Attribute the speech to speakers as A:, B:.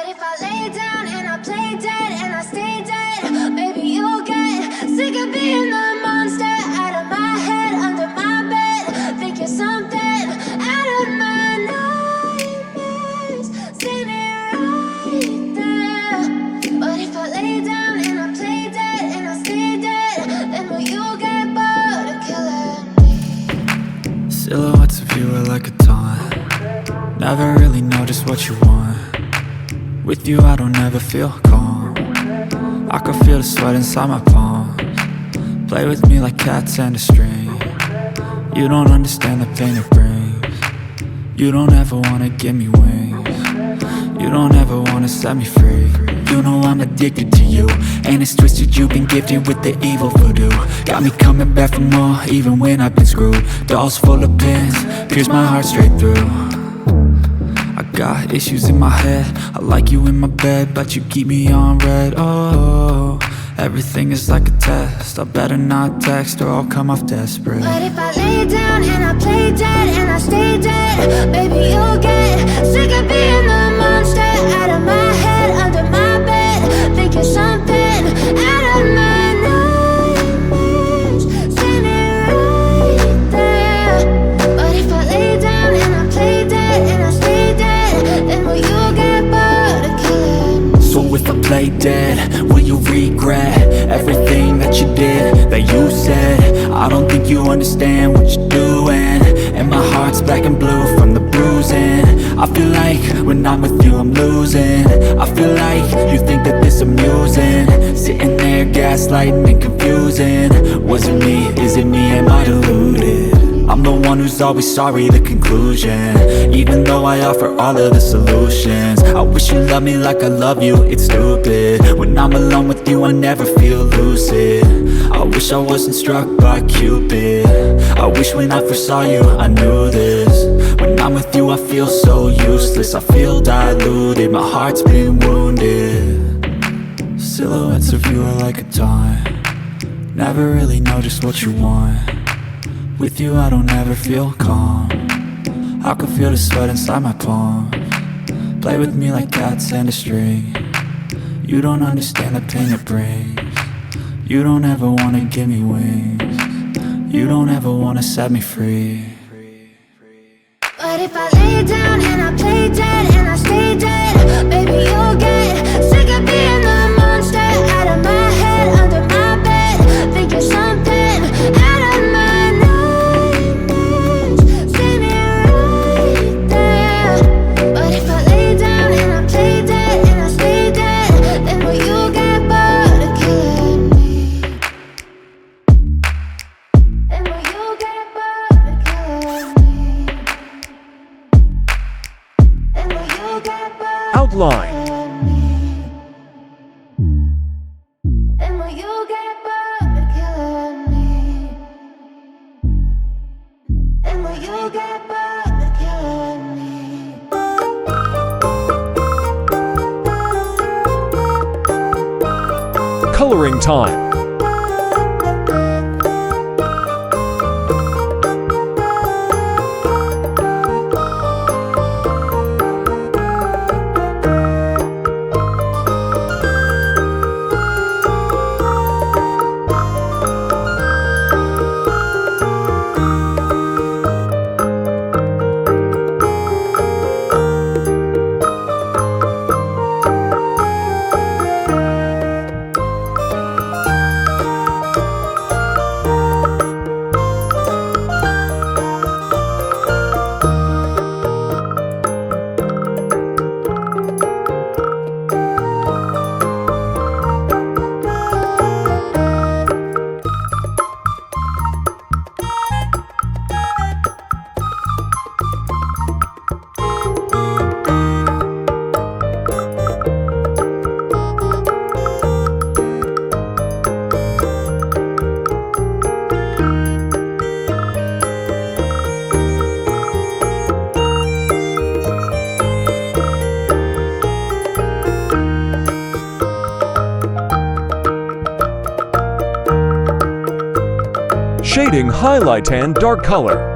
A: But if I lay down and I play dead and I stay dead, maybe you'll get sick of being the monster out of my head, under my bed. Think you're something out of my nightmares, standing right there. But if I lay down and I play dead and I stay dead, then will you get bored of killing me?
B: Silhouettes of you are like a taunt. Never really know just what you want. With you I don't ever feel calm. I can feel the sweat inside my palms. Play with me like cats and a string. You don't understand the pain it brings. You don't ever wanna give me wings. You don't ever wanna set me free. You know I'm addicted to you, and it's twisted, you've been gifted with the evil voodoo. Got me coming back for more, even when I've been screwed. Dolls full of pins, pierce my heart straight through. I got issues in my head, I like you in my bed, but you keep me on red. Oh, everything is like a test, I better not text or I'll come off desperate.
A: But if I lay down and I play dead and I stay dead, maybe you'll get sick of being the monster out of my head, under my bed. Think you're something out of my nightmares, standing right there. But if I lay down and I play dead and I stay dead, then will you get bored of killing me?
B: So if I play dead, will you regret everything that you did, that you said? I don't think you understand what you're doing, and my heart's black and blue from the bruising. I feel like when I'm with you I'm losing. I feel like you think that this amusing, sitting there gaslighting and confusing. Was it me? Is it me? Am I deluded? I'm the one who's always sorry, the conclusion, even though I offer all of the solutions. I wish you loved me like I love you, it's stupid. When I'm alone with you I never feel lucid. I wish I wasn't struck by Cupid. I wish when I first saw you I knew this. When I'm with you I feel so useless, I feel diluted, my heart's been wounded. Silhouettes of you are like a taunt. Never really know just what you want. With you I don't ever feel calm. I can feel the sweat inside my palms. Play with me like cats and a string. You don't understand the pain it brings. You don't ever wanna give me wings. You don't ever wanna set me free.
A: But if I lay down and I play dead and I stay dead, maybe you'll get sick of being the monster out of my head, under my bed. Think you're something out of my nightmares, standing right there. But if I lay down and I play dead and I stay dead, then will you get bored of killing me? Then will you get bored of killing me? Then will you get bored
C: Outline.
A: of killing me? Then will you get bored of killing me? Then will you get bored of killing me?
C: Coloring time. Shading highlight and dark color.